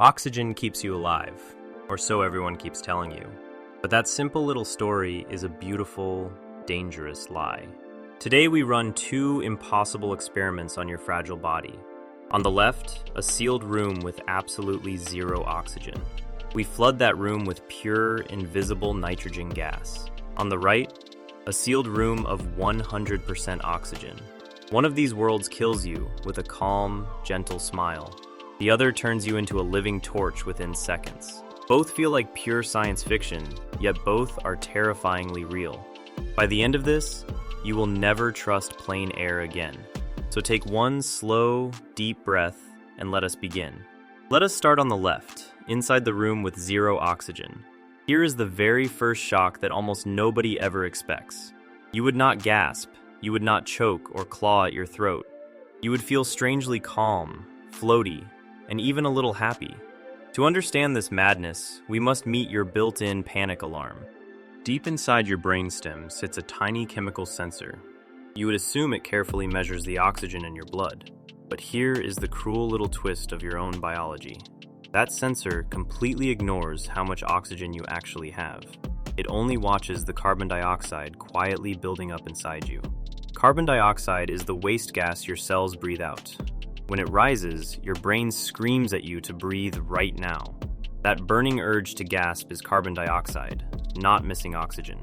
Oxygen keeps you alive, or so everyone keeps telling you. But that simple little story is a beautiful, dangerous lie. Today we run two impossible experiments on your fragile body. On the left, a sealed room with absolutely zero oxygen. We flood that room with pure, invisible nitrogen gas. On the right, a sealed room of 100% oxygen. One of these worlds kills you with a calm, gentle smile. The other turns you into a living torch within seconds. Both feel like pure science fiction, yet both are terrifyingly real. By the end of this, you will never trust plain air again. So take one slow, deep breath and let us begin. Let us start on the left, inside the room with zero oxygen. Here is the very first shock that almost nobody ever expects. You would not gasp, you would not choke or claw at your throat. You would feel strangely calm, floaty, and even a little happy. To understand this madness, we must meet your built-in panic alarm. Deep inside your brainstem sits a tiny chemical sensor. You would assume it carefully measures the oxygen in your blood. But here is the cruel little twist of your own biology. That sensor completely ignores how much oxygen you actually have. It only watches the carbon dioxide quietly building up inside you. Carbon dioxide is the waste gas your cells breathe out. When it rises, your brain screams at you to breathe right now. That burning urge to gasp is carbon dioxide, not missing oxygen.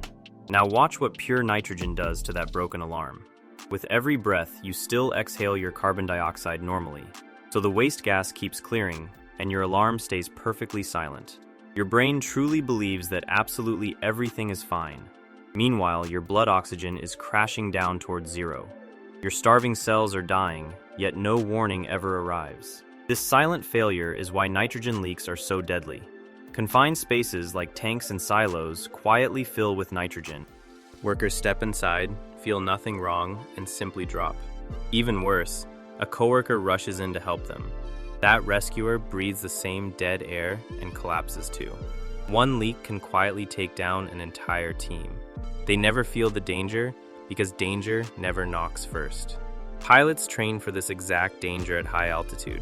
Now watch what pure nitrogen does to that broken alarm. With every breath, you still exhale your carbon dioxide normally. So the waste gas keeps clearing, and your alarm stays perfectly silent. Your brain truly believes that absolutely everything is fine. Meanwhile, your blood oxygen is crashing down towards zero. Your starving cells are dying, yet no warning ever arrives. This silent failure is why nitrogen leaks are so deadly. Confined spaces like tanks and silos quietly fill with nitrogen. Workers step inside, feel nothing wrong, and simply drop. Even worse, a coworker rushes in to help them. That rescuer breathes the same dead air and collapses too. One leak can quietly take down an entire team. They never feel the danger because danger never knocks first. Pilots train for this exact danger at high altitude.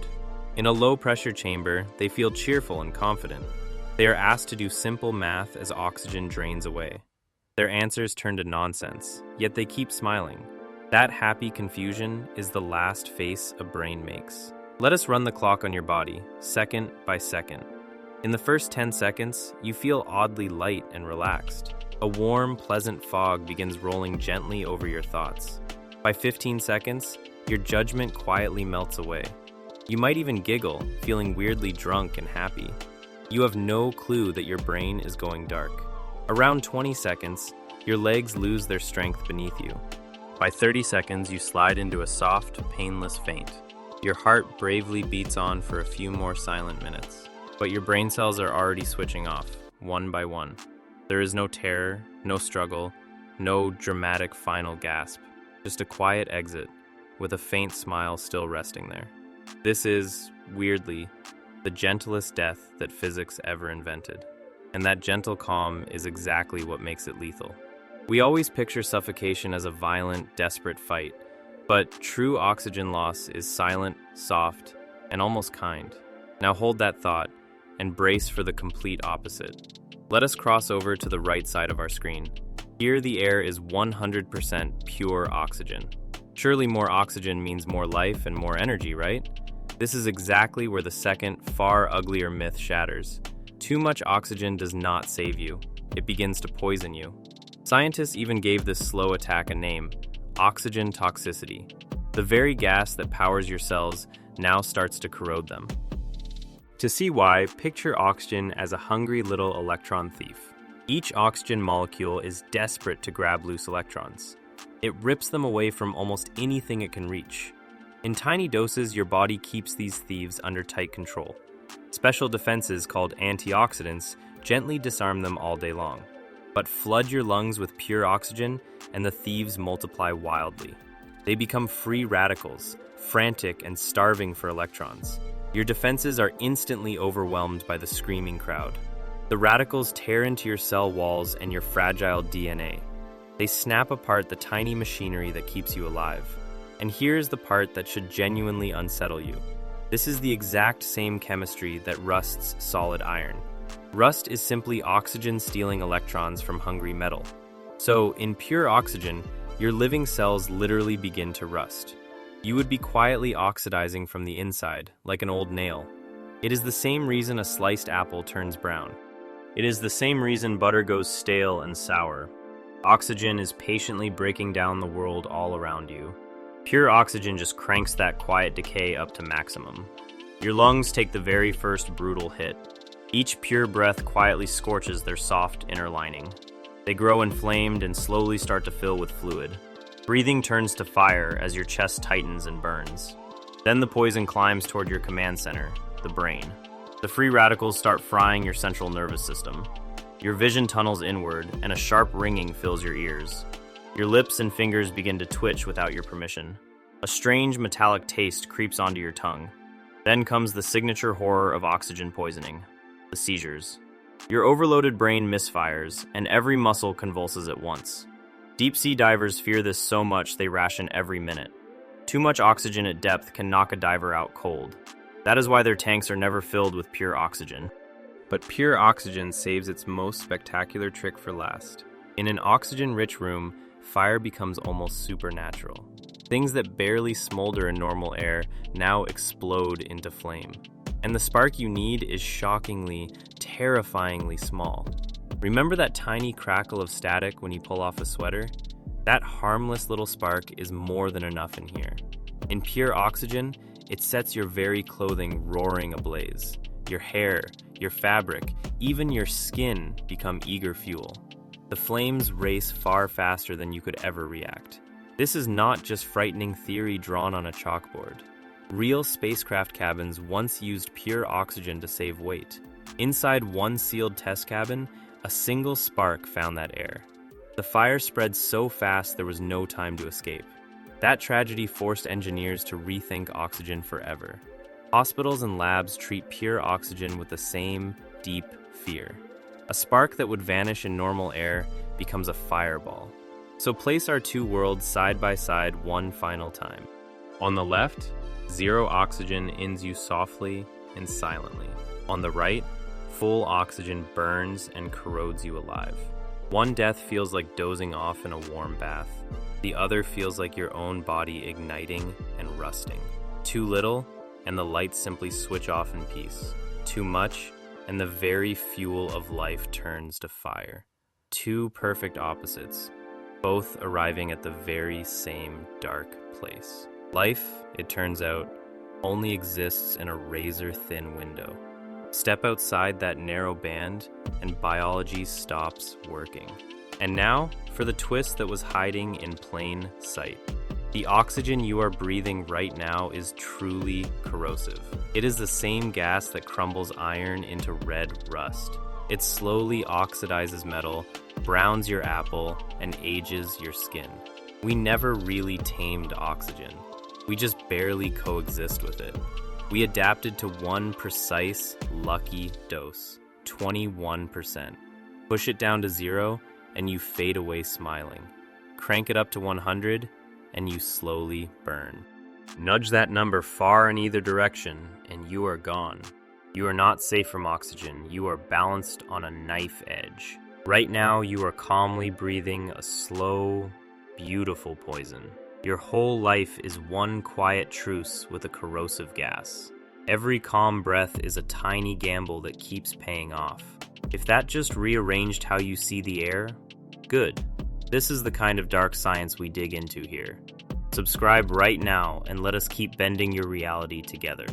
In a low-pressure chamber, they feel cheerful and confident. They are asked to do simple math as oxygen drains away. Their answers turn to nonsense, yet they keep smiling. That happy confusion is the last face a brain makes. Let us run the clock on your body, second by second. In the first 10 seconds, you feel oddly light and relaxed. A warm, pleasant fog begins rolling gently over your thoughts. By 15 seconds, your judgment quietly melts away. You might even giggle, feeling weirdly drunk and happy. You have no clue that your brain is going dark. Around 20 seconds, your legs lose their strength beneath you. By 30 seconds, you slide into a soft, painless faint. Your heart bravely beats on for a few more silent minutes. But your brain cells are already switching off, one by one. There is no terror, no struggle, no dramatic final gasp. Just a quiet exit, with a faint smile still resting there. This is, weirdly, the gentlest death that physics ever invented. And that gentle calm is exactly what makes it lethal. We always picture suffocation as a violent, desperate fight, but true oxygen loss is silent, soft, and almost kind. Now hold that thought and brace for the complete opposite. Let us cross over to the right side of our screen. Here the air is 100% pure oxygen. Surely more oxygen means more life and more energy, right? This is exactly where the second, far uglier myth shatters. Too much oxygen does not save you. It begins to poison you. Scientists even gave this slow attack a name: oxygen toxicity. The very gas that powers your cells now starts to corrode them. To see why, picture oxygen as a hungry little electron thief. Each oxygen molecule is desperate to grab loose electrons. It rips them away from almost anything it can reach. In tiny doses, your body keeps these thieves under tight control. Special defenses called antioxidants gently disarm them all day long. But flood your lungs with pure oxygen, and the thieves multiply wildly. They become free radicals, frantic and starving for electrons. Your defenses are instantly overwhelmed by the screaming crowd. The radicals tear into your cell walls and your fragile DNA. They snap apart the tiny machinery that keeps you alive. And here's the part that should genuinely unsettle you. This is the exact same chemistry that rusts solid iron. Rust is simply oxygen stealing electrons from hungry metal. So, in pure oxygen, your living cells literally begin to rust. You would be quietly oxidizing from the inside, like an old nail. It is the same reason a sliced apple turns brown. It is the same reason butter goes stale and sour. Oxygen is patiently breaking down the world all around you. Pure oxygen just cranks that quiet decay up to maximum. Your lungs take the very first brutal hit. Each pure breath quietly scorches their soft inner lining. They grow inflamed and slowly start to fill with fluid. Breathing turns to fire as your chest tightens and burns. Then the poison climbs toward your command center, the brain. The free radicals start frying your central nervous system. Your vision tunnels inward, and a sharp ringing fills your ears. Your lips and fingers begin to twitch without your permission. A strange metallic taste creeps onto your tongue. Then comes the signature horror of oxygen poisoning, the seizures. Your overloaded brain misfires, and every muscle convulses at once. Deep-sea divers fear this so much they ration every minute. Too much oxygen at depth can knock a diver out cold. That is why their tanks are never filled with pure oxygen. But pure oxygen saves its most spectacular trick for last. In an oxygen-rich room, fire becomes almost supernatural. Things that barely smolder in normal air now explode into flame. And the spark you need is shockingly, terrifyingly small. Remember that tiny crackle of static when you pull off a sweater? That harmless little spark is more than enough in here. In pure oxygen, it sets your very clothing roaring ablaze. Your hair, your fabric, even your skin become eager fuel. The flames race far faster than you could ever react. This is not just frightening theory drawn on a chalkboard. Real spacecraft cabins once used pure oxygen to save weight. Inside one sealed test cabin, a single spark found that air. The fire spread so fast there was no time to escape. That tragedy forced engineers to rethink oxygen forever. Hospitals and labs treat pure oxygen with the same deep fear. A spark that would vanish in normal air becomes a fireball. So place our two worlds side by side one final time. On the left, zero oxygen ends you softly and silently. On the right, full oxygen burns and corrodes you alive. One death feels like dozing off in a warm bath. The other feels like your own body igniting and rusting. Too little, and the lights simply switch off in peace. Too much, and the very fuel of life turns to fire. Two perfect opposites, both arriving at the very same dark place. Life, it turns out, only exists in a razor-thin window. Step outside that narrow band, and biology stops working. And now, for the twist that was hiding in plain sight. The oxygen you are breathing right now is truly corrosive. It is the same gas that crumbles iron into red rust. It slowly oxidizes metal, browns your apple, and ages your skin. We never really tamed oxygen. We just barely coexist with it. We adapted to one precise, lucky dose, 21%. Push it down to 0, and you fade away smiling. Crank it up to 100, and you slowly burn. Nudge that number far in either direction, and you are gone. You are not safe from oxygen. You are balanced on a knife edge. Right now, you are calmly breathing a slow, beautiful poison. Your whole life is one quiet truce with a corrosive gas. Every calm breath is a tiny gamble that keeps paying off. If that just rearranged how you see the air, good. This is the kind of dark science we dig into here. Subscribe right now and let us keep bending your reality together.